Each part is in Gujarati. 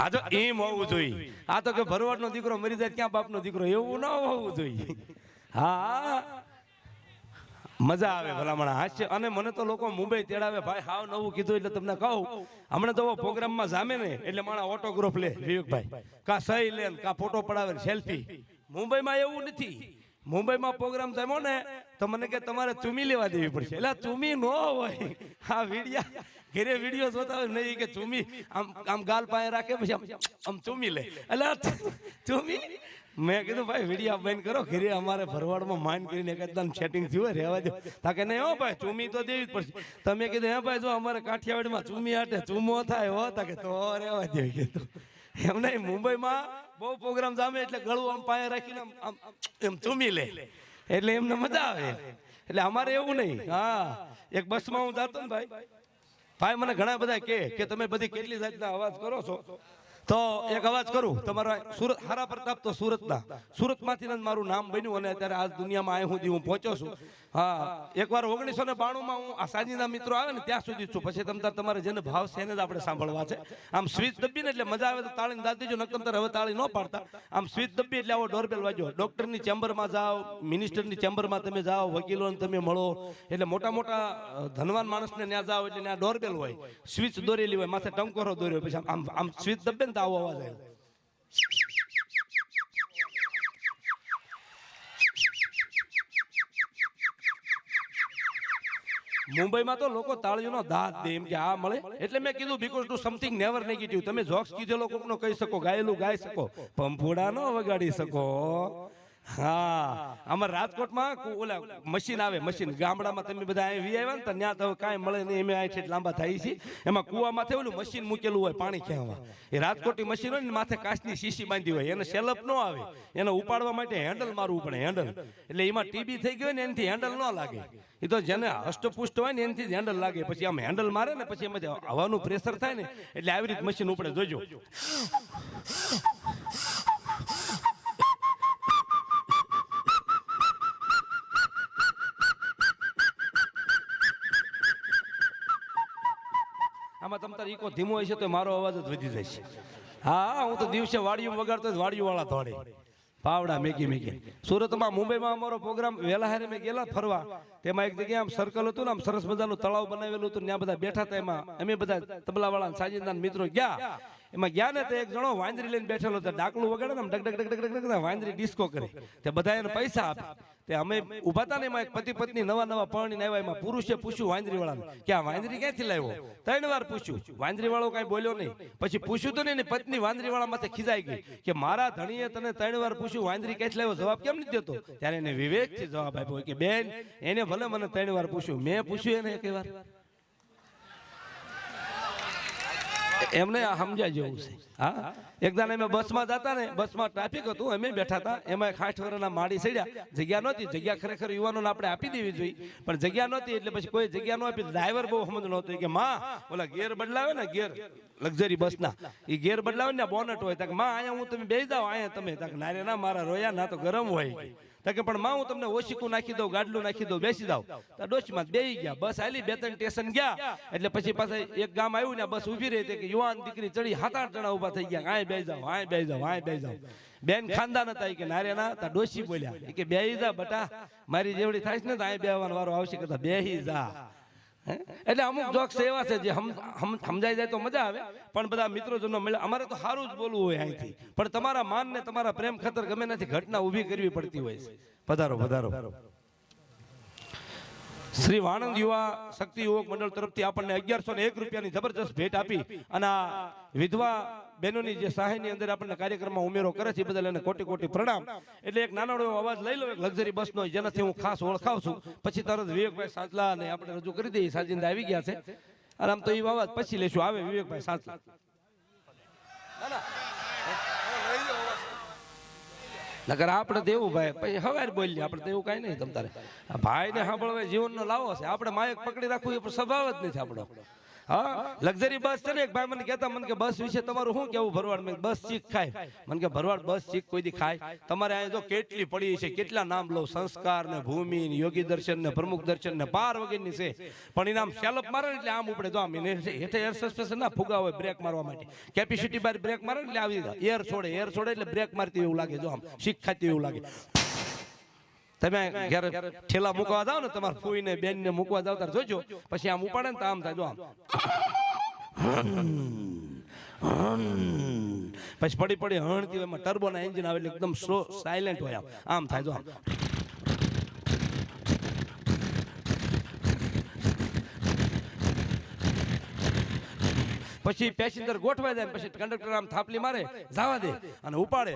આ તો એમ હોવું જોઈએ. આ તો કે ભરવાડનો દીકરો મરી જાય ક્યાં બાપનો દીકરો, એવું ન હોવું જોઈએ. હા મજા આવે ભલામણા હાસ્ય. અને મને તો લોકો મુંબઈ તેડાવે ભાઈ, હાવ નવું કીધું એટલે તમને કહું, હમણાં તો પ્રોગ્રામમાં જામે ને એટલે મારા ઓટોગ્રાફ લે વિવેકભાઈ, કા સહી લે કા ફોટો પડાવે સેલ્ફી. મુંબઈમાં એવું નથી. મુંબઈમાં પ્રોગ્રામ થયો ને તો મને કે તમારે ચૂમી લેવા દેવી પડશે. એટલે ચૂમી ન હોય, આ વિડિયા ઘરે વિડીયો જોતા હોય નહીં કે ચૂમી આમ આમ ગાલ પાસે રાખે પછી આમ ચૂમી લે. એટલે ચૂમી મેં કીધું ભાઈ વિડીયા બંધ કરો, ઘરે અમારે ભરવાડમાં માઇન્ડ કરીને એકદમ સેટિંગ થયું હોય રહેવા દો. તાકે નહીં હો ભાઈ ચૂમી તો દેવી જ પડશે. તમે કીધું હે ભાઈ જો અમારે કાઠિયાવાડમાં ચૂમી હાટે ચૂમો થાય હો, તાકે તો રહેવા દે કીધું. એમ નહીં, મુંબઈમાં બહુ પ્રોગ્રામ જામે એટલે ગળું આમ પાસે રાખીને આમ એમ ચૂમી લે એટલે એમને મજા આવે. એટલે અમારે એવું નહીં. હા એક બસમાં હું જાતો ને ભાઈ મને ઘણા બધા કે તમે બધી કેટલી જાતના અવાજ કરો છો, તો એક અવાજ કરું. તમારા સુરત હારા પ્રતાપ તો સુરતમાંથી જ મારું નામ બન્યું અને અત્યારે આ દુનિયામાં અહીં સુધી હું પહોંચ્યો છું. હા એકવાર 1992માં હું આ સાજીના મિત્રો આવે ને ત્યાં સુધી છું. પછી તમારે જેને ભાવ છે એને જ આપણે સાંભળવા છે. આમ સ્વિચ દબીને એટલે મજા આવે તો તાળીને દાદ દેજો, નકર હવે તાળી ન પાડતા. આમ સ્વિચ દબી એટલે આવો ડોરબેલ વાગ્યો. ડોક્ટરની ચેમ્બરમાં જાઓ, મિનિસ્ટરની ચેમ્બરમાં તમે જાઓ, વકીલોને તમે મળો, એટલે મોટા મોટા ધનવાન માણસને ત્યાં જાઓ એટલે ત્યાં ડોરબેલ હોય, સ્વિચ દોરેલી હોય, માથે ટંકોરો દોર્યો, પછી આમ આમ સ્વિચ દબે ને તો આવો અવાજ આવ્યો. મુંબઈમાં તો લોકો તાળીઓનો દાંત દે એમ કે આ મળે. એટલે મેં કીધું because two something never negative. તમે જોક્સ કીધેલો કોકનો કહી શકો, ગાયેલું ગાઈ શકો, પંપુડા નો વગાડી શકો. હા અમારા રાજકોટમાં ઓલા મશીન આવે, મશીન ગામડામાં તમે બધા અહીં વી આવ્યા ને તો ત્યાં તો કાંઈ મળે નહીં, એમ આ લાંબા થાય છે. એમાં કુવામાં ઓલું મશીન મૂકેલું હોય પાણી ખેંચવા. એ રાજકોટની મશીન હોય ને માથે કાચની શીશી બાંધી હોય, એને સેલઅપ ન આવે, એને ઉપાડવા માટે હેન્ડલ મારવું પડે, હેન્ડલ. એટલે એમાં ટીબી થઈ ગયો ને એનાથી હેન્ડલ ન લાગે. એ તો જેને હષ્ટપુષ્ટ હોય ને એનાથી જ હેન્ડલ લાગે. પછી આમ હેન્ડલ મારે ને પછી એમાં હવાનું પ્રેશર થાય ને એટલે આવી રીતે મશીન ઉપડે. જોજો આમાં તમ તાર ઈકો ધીમો હશે તો મારો અવાજ જ વધી જાય છે. હા હું તો દિવસે વાડીઓ વગાડતો વાડીઓ વાળા થોડે પાવડા મેકી. સુરતમાં મુંબઈમાં અમારો પ્રોગ્રામ વેલા હારે મેં ગયેલા ફરવા. તેમાં એક જગ્યાએ આમ સર્કલ હતું ને આમ સરસ મજાનું તળાવ બનાવેલું હતું, ત્યાં બધા બેઠા હતા. એમાં અમે બધા તબલા વાળા સાજીદાન મિત્રો ગયા. એમાં ગયા ને તો એક જણો વાંદરી લઈને બેઠેલો હતો, ડાકલું વગાડે ને ડગ ડગ ડગ ડગ ડગ વાંદરી ડિસ્કો કરે. તે બધા એને પૈસા આપે. તે અમે ઉભા હતા ને એમાં એક પતિ પત્ની નવા પરણીને આવ્યા. એમાં પુરુષે પૂછ્યું વાંદરી વાળાને કે આ વાંદરી ક્યાંથી લાવ્યો? 3 વાર પૂછ્યું. વાંદરી વાળો કઈ બોલ્યો નહીં. પછી પૂછ્યું તો ને એની પત્ની વાંદરી વાળા માથે ખીજાઈ ગઈ કે મારા ધણીએ તને 3 વાર પૂછ્યું વાંદરી ક્યાંથી લાવ્યો, જવાબ કેમ નથી દેતો? ત્યારે એને વિવેકથી જવાબ આપ્યો કે બેન એને ભલે મને 3 વાર પૂછ્યું, મેં પૂછ્યું એને 1 વાર. એમને આ સમજાય જેવું છે. હા એકદાન અમે બસમાં જતા ને, બસમાં ટ્રાફિક હતું, અમે બેઠા હતા. એમાં 60 વર્ષના માડી સડ્યા. જગ્યા નહોતી. જગ્યા ખરેખર યુવાનોને આપણે આપી દેવી જોઈએ, પણ જગ્યા નહોતી. એટલે પછી કોઈ જગ્યા ન આપી. ડ્રાઈવર બહુ સમજ નહોતો કે માં ઓલા ગેર બદલાવે ને, ગેર લક્ઝરી બસના એ ગેર બદલાવે ને બોનટ હોય. તક માં અહીંયા હું તમે બેસી જાઓ, અહીંયા તમે. તક નારે ના મારા રોયા ના તો ગરમ હોય. કે પણ માં હું તમને ઓશીકું નાખી દઉં, ગાડલું નાખી દઉં, બેસી જાવ. તો ડોશીમાં બેસી ગયા. બસ આલી 2-3 સ્ટેશન ગયા એટલે પછી પાછા એક ગામ આવ્યું ને બસ ઊભી રહી. કે યુવાન દીકરી ચડી 7-8 જણા ઊભા થઈ ગયા. આય બેસી જાવ, આય બેસી જાવ, આય બેસી જાવ. બેન ખાનદાન હતા કે નારે ના. તા ડોશી બોલ્યા કે બેસી જા બટા, મારી જેવડી થાય ને તો આય બેહવાનો વારો આવશે કે બેસી જા. એટલે અમુક જોક્સ એવા છે જે સમજાઈ જાય તો મજા આવે. પણ બધા મિત્રોજનો મળે. અમારે તો સારું જ બોલવું હોય અહીંથી, પણ તમારા માન ને તમારા પ્રેમ ખાતર ગમે નથી ઘટના ઊભી કરવી પડતી હોય છે. પધારો પધારો. શ્રી વાણંદ યુવા શક્તિ યુવક મંડળ તરફથી આપણને 1101 રૂપિયાની જબરજસ્ત ભેટ આપી અને આ વિધવા બહેનોની જે સહાયની અંદર આપણને કાર્યક્રમમાં ઉમેરો કરે છે, બદલ એને કોટી કોટી પ્રણામ. એટલે એક નાનો એવો અવાજ લઈ લો, એક લક્ઝરી બસનો, જેનાથી હું ખાસ ઓળખાવ છું. પછી તરત વિવેકભાઈ સાંચલા ને આપણે રજૂ કરી દઈએ. સાજીંદા આવી ગયા છે અને આમ તો એ અવાજ પછી લેશું. આવે વિવેકભાઈ સાંચલા. નકર આપણે તો એવું ભાઈ પછી હવારે બોલીએ, આપણે તો એવું કઈ નહીં. તમ તારે ભાઈ ને સાંભળવા જીવનનો લાવો છે. આપણે માયક પકડી રાખવું એ સ્વભાવ જ નથી આપણો. હા લક્ઝરી બસ છે ને એક ભાઈ મને કહેતા મને કે બસ વિશે તમારું શું કેવું ભરવાડ મેં બસ ચીક ખાય મને કે ભરવાડ બસ ચીક કોઈ દી ખાય તમારે અહીં જો કેટલી પડી છે કેટલા નામ લો સંસ્કાર ને ભૂમિ ને યોગી દર્શન ને પ્રમુખ દર્શન ને પાર વગેરેની છે પણ એને આમ સેલપ મારે એટલે આમ ઉપડે જો આમ હેઠે એર સસ્પેન્શન ના ફુગા હોય બ્રેક મારવા માટે કેપેસિટી બાર બ્રેક મારે એટલે આવી એર છોડે એટલે બ્રેક મારતી એવું લાગે જો આમ શીખ ખાતી એવું લાગે તમે ઘરે ઠેલા મૂકવા જાવ ને તમારા ફૂઈ ને બેન ને મૂકવા જાવ ત્યારે જોજો પછી આમ ઉપાડે ને તો આમ થાય જો આમ પછી પડી હણતી હોય એમાં ટર્બો ના એન્જિન આવે એટલે એકદમ સ્લો સાયલેન્ટ હોય આમ થાય જો આમ પછી પેસેન્જર ગોઠવાઈ જાય પછી કંડક્ટર આમ થાપલી મારે જવા દે અને ઉપાડે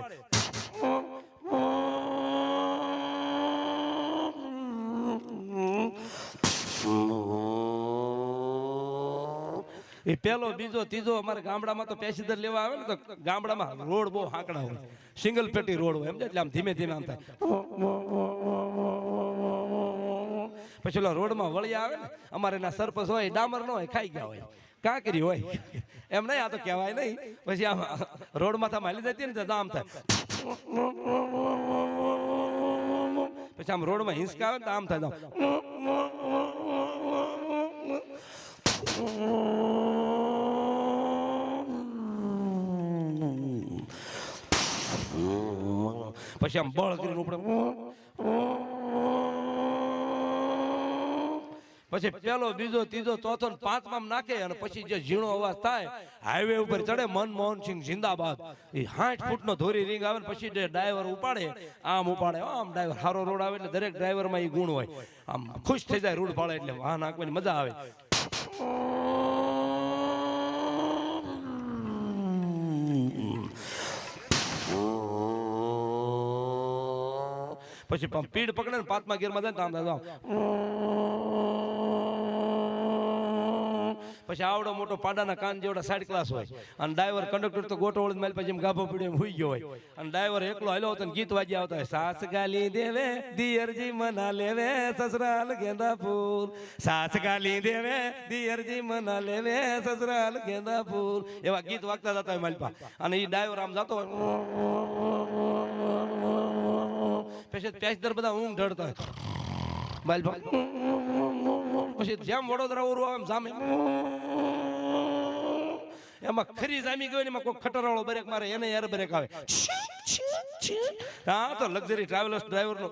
એ પેલો બીજો ત્રીજો અમારે ગામડામાં તો પેસેન્જર લેવા આવે ને તો ગામડામાં રોડ બહુ હાંકડા હોય સિંગલ પેટી રોડ હોય એમ એટલે આમ ધીમે ધીમે આમ થાય પછી ઓલા રોડમાં વળી આવે ને અમારે એના સરપંચ હોય ડામર ન હોય ખાઈ ગયા હોય કાંકરી હોય એમ નહીં આ તો કહેવાય નહીં પછી આમ રોડ માં હાલી જતી ને આમ થાય પછી આમ રોડમાં હિંચકા આવે ને આમ થાય પછી આમ બળ કરીને ઉપડે પછી પેલો બીજો ત્રીજો ચોથો પાંચમાં નાખે અને પછી જે ઝીણો અવાજ થાય હાઈવે ઉપર ચડે મનમોહનસિંહ જિંદાબાદ એ 60 ફૂટનો ધોરી રીંગ આવે ને પછી જે ડ્રાઈવર ઉપાડે આમ ડ્રાઈવર સારો રોડ આવે એટલે દરેક ડ્રાઈવરમાં એ ગુણ હોય આમ ખુશ થઈ જાય રોડ પાડે એટલે વાહન હાંકવાની મજા આવે પછી પીડ પકડે ને પાંચમા ગેરમાં જાય ને આમ પછી આવડો મોટો પાડાના કાન જેવડા સાઈડ ક્લાસ હોય અને ડ્રાઈવર કંડક્ટર તો ગોટો વળી મેલ પછી ગાભો પીડ્યો એમ હુઈ ગયો હોય અને ડ્રાઈવર એકલો હાલ્યો હતો ગીત વાજી આવતા હોય સાસ ગાલી દેવે દિયરજી મના લેવે સસરાલ ગેંદા ફૂલ સાસ ગાલી દેવે દિયરજી મના લેવે સસરાલ ગેંદા ફૂલ એવા ગીત વાગતા જતા હોય માલપા અને એ ડ્રાઈવર આમ જતો હોય પછી પેસેન્જર બધા ઊંઘ ઢળતા હોય માલપા પછી જેમ વડોદરા ઓરું આવે જામે એમાં ખરી જામી ગયો ને એમાં કોઈ ખટરવાળો બ્રેક મારે એને યાર બ્રેક આવે હા તો લક્ઝરી ટ્રાવેલર્સ ડ્રાઈવર નો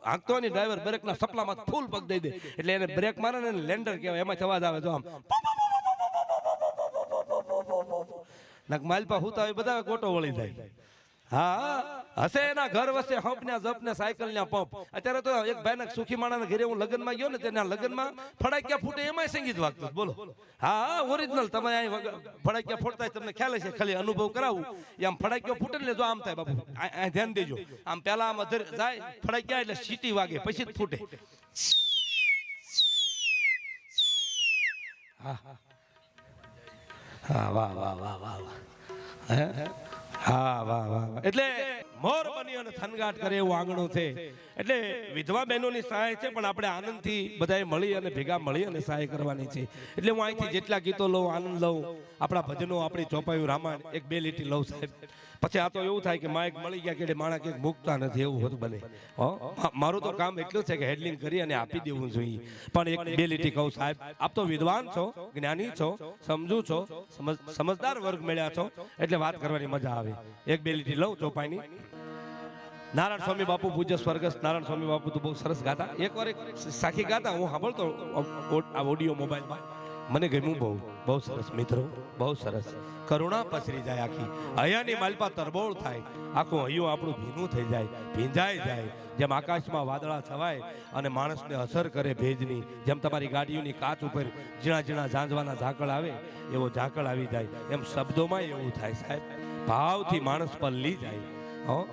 હાંકતો ની ડ્રાઈવર બ્રેક ના સપલામાં ફૂલ પગ દઈ દે એટલે એને બ્રેક મારે ને લેન્ડર કહેવાય એમાં અવાજ આવે તો આમ માલપા હુતા હોય બધા ગોટો વળી જાય હા હશે એના ઘર વસે હંપ ને જપ ને સાયકલ ને પંપ અત્યારે તો એક ભાઈ ના સુખી માણા ઘરે હું લગ્નમાં ગયો ને તેના લગ્નમાં ફડાક્યા ફૂટે એમાં સંગીત વાગતું બોલો હા ઓરિજિનલ તમે અહીં ફડાક્યા ફોડતા તમને ખ્યાલ હશે ખાલી અનુભવ કરાવું આમ ફડાક્યો ફૂટે ને જો આમ થાય બાપુ ધ્યાન દેજો આમ પેલા આમ અધર જાય ફડાક્યા એટલે સીટી વાગે પછી જ ફૂટે હા હા વાહ વાહ વાહ વાહ હા વાહ વાહ એટલે મોર બની અને થનગાટ કરે એવું આંગણું છે એટલે વિધવા બહેનોની સહાય છે પણ આપણે આનંદથી બધાએ મળી અને ભેગા મળી અને સહાય કરવાની છે એટલે હું અહીંથી જેટલા ગીતો લઉં આનંદ લઉં આપણા ભજનો આપણી ચોપાયું રામાયણ એક બે લીટી લઉં સાહેબ પછી આ તો એવું થાય કે માઇક મળી ગયા કે માણા કંઈક મૂકતા નથી એવું હોતું બને મારું તો કામ એટલું છે કે હેડલિંગ કરી અને આપી દેવું જોઈએ પણ એક બે લીટી કહું સાહેબ આપ તો વિદ્વાન છો જ્ઞાની છો સમજુ છો સમજદાર વર્ગ મળ્યા છો એટલે વાત કરવાની મજા આવે એક બે લીટી લઉં ચોપાઈની નારાયણ સ્વામી બાપુ પૂજ્ય સ્વર્ગસ્થ નારાયણ સ્વામી બાપુ તો બહુ સરસ ગાતા એકવાર એક સાખી ગાતા હું સાંભળતો આ ઓડિયો મોબાઈલમાં મને ગમ્યું બહુ સરસ મિત્રો બહુ સરસ કરુણા પસરી જાય આખી હૈયાની માલપા તરબોળ થાય આખું હૈયું આપણું ભીનું થઈ જાય ભીંજાઈ જાય જેમ આકાશમાં વાદળા છવાય અને માણસને અસર કરે ભેજની જેમ તમારી ગાડીઓની કાચ ઉપર ઝીણા ઝીણા ઝાંઝવાના ઝાકળ આવે એવો ઝાકળ આવી જાય એમ શબ્દોમાં એવું થાય સાહેબ ભાવથી માણસ પલ્લી જાય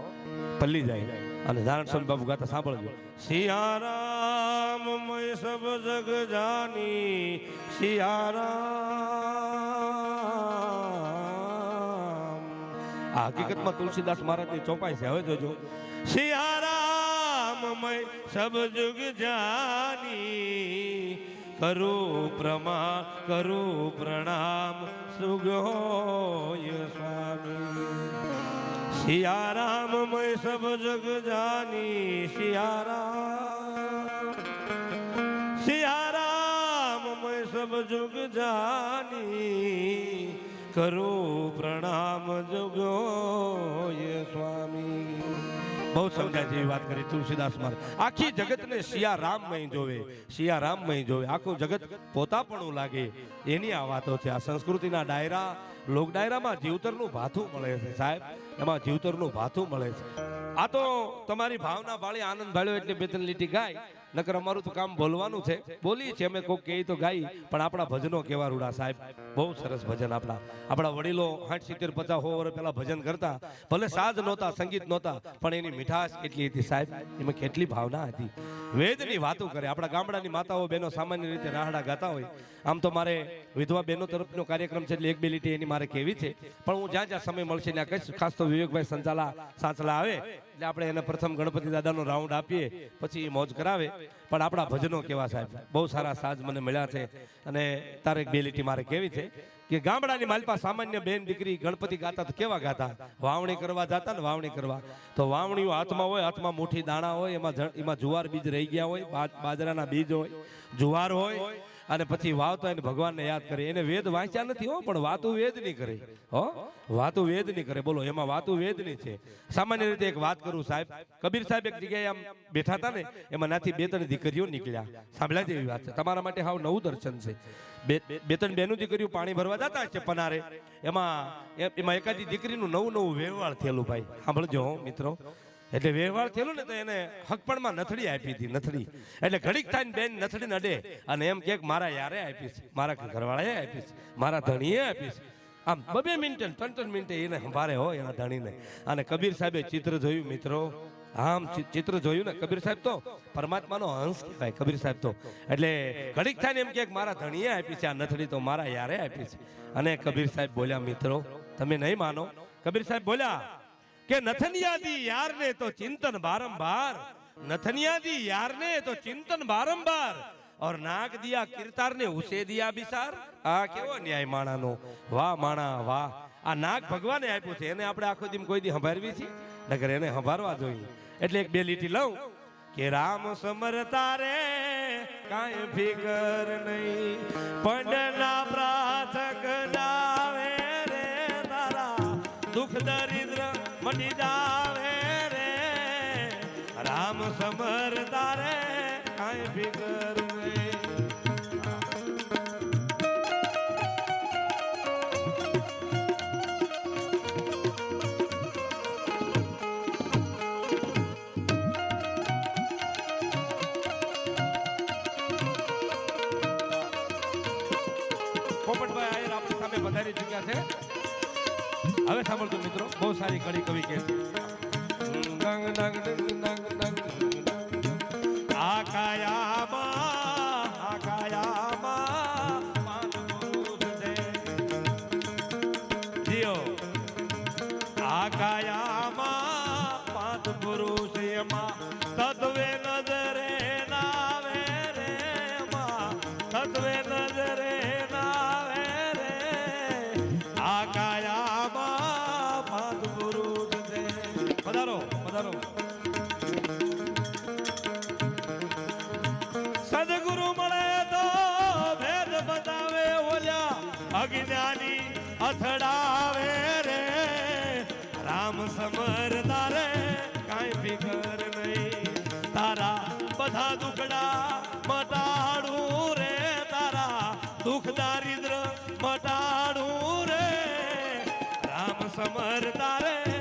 પલ્લી જાય અને નારાયણ સ્વામી બાપુ ગાતા સાંભળજો સિયારામ મય સબ જગ જાની સિયારામ આ હકીકતમાં તુલસીદાસ મહારાજની ચોપાઈ છે હવે જોજો સિયારામ મય સબ જગ જાની કરું પ્રમાણ કરું પ્રણામ સુગોય સ્વામી સિયારામ મય સબ જગ જાની સિયારામ મય સબ જગ જાની કરું પ્રણામ જગોય સ્વામી બહુ સમજાય જેવી વાત કરી તુલસીદાસ મારે આખી જગતને સિયારામમય જોવે સિયારામમય જોવે આખું જગત પોતાપણું લાગે એની આ વાતો છે આ સંસ્કૃતિના ડાયરા લોક ડાયરામાં જીવતરનું ભાથું મળે છે સાહેબ એમાં જીવતરનું ભાથું મળે છે આ તો તમારી ભાવના ભાળી આનંદ ભાળ્યો એટલે બે ત્રણ લીટી ગાય નકર અમારું તો કામ બોલવાનું છે બોલીએ છીએ અમે કોઈક કહી તો ગાઈ પણ આપણા ભજનો કેવા રૂડા સાહેબ બહુ સરસ ભજન આપણા વડીલો 60 70 50 વર્ષ પહેલા ભજન કરતા ભલે સાજ નહોતા સંગીત નહોતા પણ એની મીઠાશ કેટલી હતી સાહેબ એમાં કેટલી ભાવના હતી વેદની વાતો કરે આપણા ગામડાની માતાઓ બહેનો સામાન્ય રીતે રાહડા ગાતા હોય આમ તો મારે વિધવા બહેનો તરફનો કાર્યક્રમ છે એટલે એક બે લીટી એની મારે કેવી છે પણ હું જ્યાં જ્યાં સમય મળશે ત્યાં કહીશ ખાસ તો વિવેકભાઈ સાંચલા આવે એટલે આપણે એને પ્રથમ ગણપતિ દાદાનો રાઉન્ડ આપીએ પછી મોજ કરાવે પણ આપણા ભજનો કેવા સાહેબ બહુ સારા સાજ મને મળ્યા છે અને તારે એક બે લીટી મારે કેવી છે કે ગામડાની માલપા સામાન્ય બેન દીકરી ગણપતિ ગાતા તો કેવા ગાતા વાવણી કરવા જાતા ને વાવણી કરવા તો વાવણીઓ હાથમાં હોય હાથમાં મુઠ્ઠી દાણા હોય એમાં જુવાર બીજ રહી ગયા હોય બાજરાના બીજ હોય જુવાર હોય અને પછી વાવતો એને ભગવાનને યાદ કરે એને વેદ વાંચ્યા નથી હો પણ વાતું વેદ નહીં કરે હો વાતું વેદ નહીં કરે બોલો એમાં વાતું વેદ નહીં છે સામાન્ય રીતે એક વાત કરું સાહેબ કબીર સાહેબ એક જગ્યાએ આમ બેઠા હતા ને એમાં નાથી બે ત્રણ દીકરીઓ નીકળ્યા સાંભળ્યા જેવી વાત છે તમારા માટે હાવ નવું દર્શન છે બે ત્રણ બેનું દીકરીઓ પાણી ભરવા જતા છે પનારે એમાં એકાદી દીકરીનું નવું વ્યવહાર થયેલું ભાઈ સાંભળજો મિત્રો એટલે વ્યવહાર થયેલો ને તો એને હકપણમાં નથડી આપી હતી નથડી એટલે ઘડીક થાય બેન નથડી નડે અને એમ કે મારા યારે આપીશ મારા ઘરવાળાએ આપીશ મારા ધણીએ આપીશ આમ 2 મિનિટે 3 મિનિટે એને સંભાળે હોય એના ધણીને અને કબીર સાહેબે ચિત્ર જોયું મિત્રો આમ ચિત્ર જોયું ને કબીર સાહેબ તો પરમાત્માનો અંશ કહેવાય કબીર સાહેબ તો એટલે ઘડીક થાય ને એમ કે મારા ધણીએ આપી છે આ નથડી તો મારા યારે આપી છે અને કબીર સાહેબ બોલ્યા મિત્રો તમે નહીં માનો કબીર સાહેબ બોલ્યા કે નથનિયાદી યારને તો ચિંતન બારંબાર नथनिया यार ने तो चिंतन बारंबार और नाग दिया किरतार ने उसे दिया बिसार आ केवो न्याय माणा नो वाह माणा वाह आ नाग भगवाने आप्યું છે એને આપણે આખો દી કોઈ દી સંભાળવી છે નગર એને સંભાળવા જોઈએ એટલે એક બે લીટી લઉં કે રામ સમરતા રે કાંઈ ફિકર નહીં પંડના પ્રાથક જાવે રે તારા દુઃખ દરિદ્ર મટી જાવે રે રામ સમરતા રે કાંઈ ફિકર નહીં પોપટભાઈ આયર આપણી સામે વધારી ચૂક્યા છે હવે સાંભળજો મિત્રો બહુ સારી કડી કવિ કે તત્વે નજરે નાવે રે તત્વે નજરે નાવે રે આ કાયામાં પાંચ પુરુષ છે પધારો પધારો સદગુરુ મળે તો ભેદ બતાવે ઓલ્યા અજ્ઞાની અથડાવે રે રામ સમરતા રે કાંઈ ફિકર નહીં તારા બધા દુખડા મટાડું રે તારા દુઃખ દારિદ્ર મટાડું રે રામ સમરતા રે